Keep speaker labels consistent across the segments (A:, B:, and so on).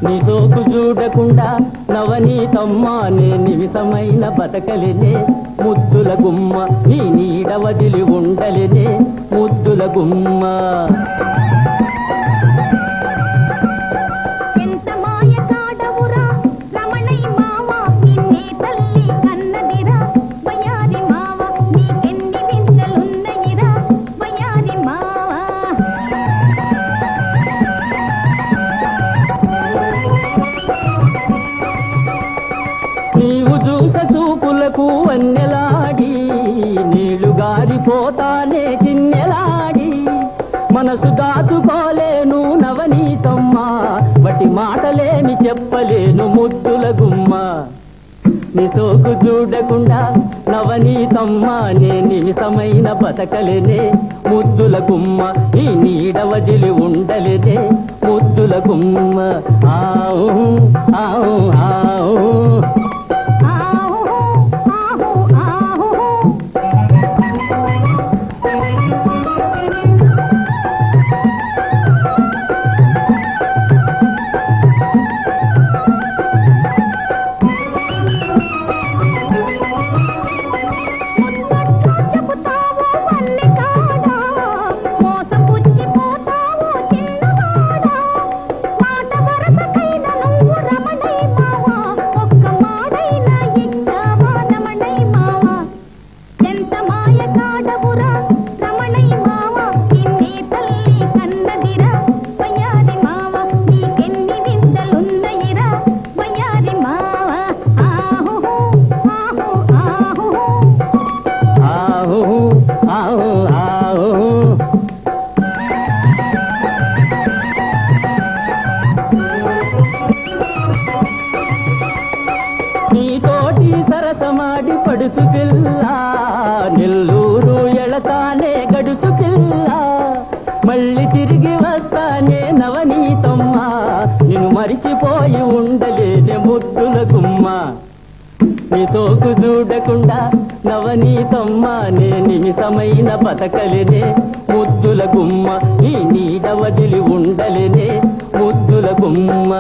A: నీ సోకు చూడకుండా నవనీతమ్మా నే నిమిషమైన బతకలినే ముద్దుల గుమ్మ నీ నీడ వదిలి ఉండలినే ముద్దుల గుమ్మ చూపులకు వన్నెలాడి నీళ్లు గారిపోతానే చిన్నెలాడి మనసు దాచుకోలేను నవనీతమ్మా బట్టి మాటలేని చెప్పలేను ముద్దుల గుమ్మ నీ సోకు చూడకుండా నవనీతమ్మా నే నిమిషమైన బతకలేనే ముద్దుల గుమ్మ నీ నీడ వదిలి ఉండలేనే ముద్దుల గుమ్మ ఆవు ఆవు ఆవు నీతోటి సరసమాడి పడుసుకెళ్ళా నెల్లూరు ఎళతానే గడుసుకెళ్ళా మళ్ళీ తిరిగి వస్తానే నవనీతమ్మా నిన్ను మరిచిపోయి ఉండలేనే ముద్దుల గుమ్మ నీ సోకు చూడకుండా నవనీతమ్మా నే నిమిషమైన బతకలేనే ముద్దుల గుమ్మ నీ నీడ వదిలి ఉండలేనే ముద్దుల గుమ్మ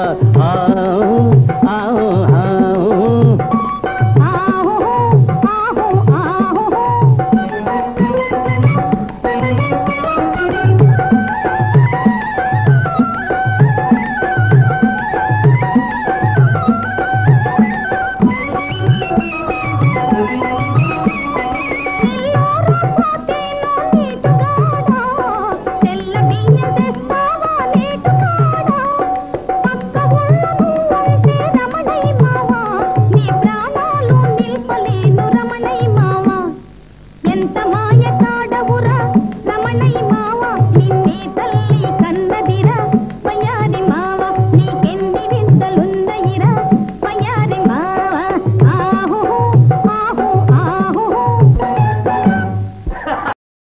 A: ఆవు ఆవు ఆవు
B: ఎంత